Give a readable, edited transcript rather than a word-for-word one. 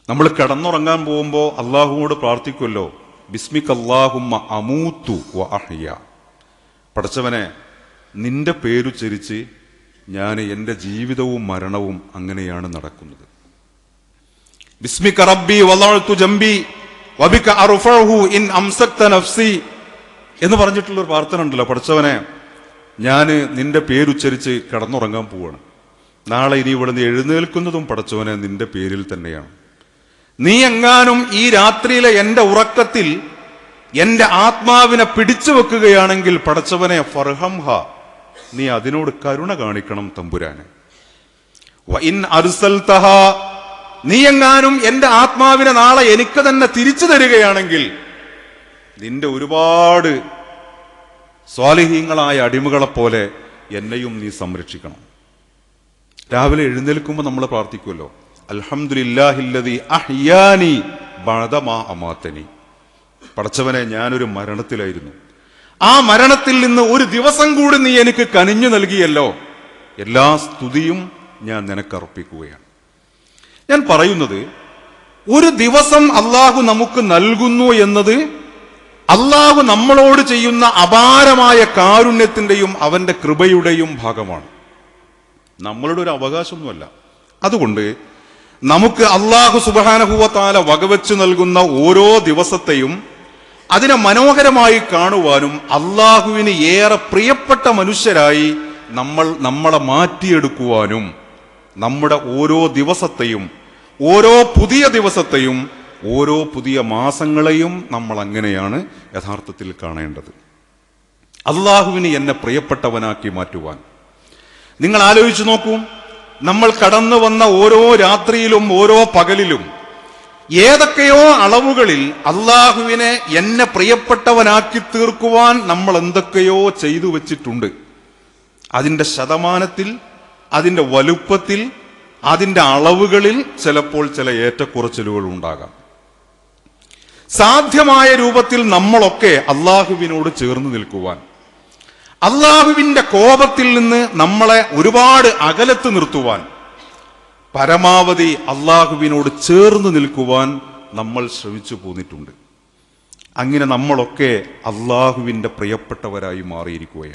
നമ്മൾ കിടന്നുറങ്ങാൻ പോകുമ്പോൾ അള്ളാഹുവോട് പ്രാർത്ഥിക്കുമല്ലോ, ബിസ്മിക അല്ലാഹുമ്മ അമൂതു വ അഹ്യ. പടച്ചവനെ, നിന്റെ പേരുച്ചരിച്ച് ഞാൻ എൻ്റെ ജീവിതവും മരണവും അങ്ങനെയാണ് നടക്കുന്നത്. ബിസ്മിക റബ്ബി വളഅതു ജംബി വബിക അർഫഉഹു ഇൻ അംസക്ത നഫ്സി എന്ന് പറഞ്ഞിട്ടുള്ളൊരു പ്രാർത്ഥന ഉണ്ടല്ലോ. പടച്ചവനെ, ഞാൻ നിന്റെ പേരുച്ചരിച്ച് കിടന്നുറങ്ങാൻ പോവാണ്. നാളെ ഇനി ഇവിടുന്ന് എഴുന്നേൽക്കുന്നതും പടച്ചവനെ നിന്റെ പേരിൽ തന്നെയാണ്. നീ എങ്ങാനും ഈ രാത്രിയിലെ എൻ്റെ ഉറക്കത്തിൽ എൻ്റെ ആത്മാവിനെ പിടിച്ചു വെക്കുകയാണെങ്കിൽ പടച്ചവനെ ഫർഹംഹ, നീ അതിനോട് കരുണ കാണിക്കണം തമ്പുരാനെ. വഇൻ അർസൽതഹ, നീ എങ്ങാനും എൻ്റെ ആത്മാവിനെ നാളെ എനിക്ക് തന്നെ തിരിച്ചു തരികയാണെങ്കിൽ നിന്റെ ഒരുപാട് സ്വാലിഹീങ്ങളായ അടിമകളെ പോലെ എന്നെയും നീ സംരക്ഷിക്കണം. രാവിലെ എഴുന്നേൽക്കുമ്പോൾ നമ്മൾ പ്രാർത്ഥിക്കുമല്ലോ, അൽഹംദുലില്ലാഹില്ലദീ അഹ്യാനി ബഅദമാ അമാതനി. പടച്ചവനെ, ഞാനൊരു മരണത്തിലായിരുന്നു, ആ മരണത്തിൽ നിന്ന് ഒരു ദിവസം കൂടി നീ എനിക്ക് കനിഞ്ഞു നൽകിയല്ലോ, എല്ലാ സ്തുതിയും ഞാൻ നിനക്കർപ്പിക്കുകയാണ്. ഞാൻ പറയുന്നത്, ഒരു ദിവസം അള്ളാഹു നമുക്ക് നൽകുന്നു എന്നത് അള്ളാഹു നമ്മളോട് ചെയ്യുന്ന അപാരമായ കാരുണ്യത്തിന്റെയും അവന്റെ കൃപയുടെയും ഭാഗമാണ്. നമ്മളുടെ ഒരു അവകാശമൊന്നുമല്ല. അതുകൊണ്ട് നമുക്ക് അള്ളാഹു സുബ്ഹാനഹു വ തആല വകവെച്ചു നൽകുന്ന ഓരോ ദിവസത്തെയും അതിനെ മനോഹരമായി കാണുവാനും അള്ളാഹുവിന് ഏറെ പ്രിയപ്പെട്ട മനുഷ്യരായി നമ്മളെ മാറ്റിയെടുക്കുവാനും നമ്മുടെ ഓരോ ദിവസത്തെയും, ഓരോ പുതിയ ദിവസത്തെയും, ഓരോ പുതിയ മാസങ്ങളെയും നമ്മൾ അങ്ങനെയാണ് യഥാർത്ഥത്തിൽ കാണേണ്ടത്. അള്ളാഹുവിന് എന്നെ പ്രിയപ്പെട്ടവനാക്കി മാറ്റുവാൻ. നിങ്ങൾ ആലോചിച്ചു നോക്കൂ, നമ്മൾ കടന്നു വന്ന ഓരോ രാത്രിയിലും ഓരോ പകലിലും ഏതൊക്കെയോ അളവുകളിൽ അള്ളാഹുവിനെ എന്നെ പ്രിയപ്പെട്ടവനാക്കി തീർക്കുവാൻ നമ്മൾ എന്തൊക്കെയോ ചെയ്തു വച്ചിട്ടുണ്ട്. അതിൻ്റെ ശതമാനത്തിൽ, അതിൻ്റെ വലുപ്പത്തിൽ, അതിൻ്റെ അളവുകളിൽ ചിലപ്പോൾ ചില ഏറ്റക്കുറച്ചിലുകൾ ഉണ്ടാകാം. സാധ്യമായ രൂപത്തിൽ നമ്മളൊക്കെ അള്ളാഹുവിനോട് ചേർന്ന് നിൽക്കുവാൻ, അള്ളാഹുവിന്റെ കോപത്തിൽ നിന്ന് നമ്മളെ ഒരുപാട് അകലത്ത് നിർത്തുവാൻ, പരമാവധി അള്ളാഹുവിനോട് ചേർന്ന് നിൽക്കുവാൻ നമ്മൾ ശ്രമിച്ചു പോന്നിട്ടുണ്ട്. അങ്ങനെ നമ്മളൊക്കെ അള്ളാഹുവിന്റെ പ്രിയപ്പെട്ടവരായി മാറിയിരിക്കുകയാണ്.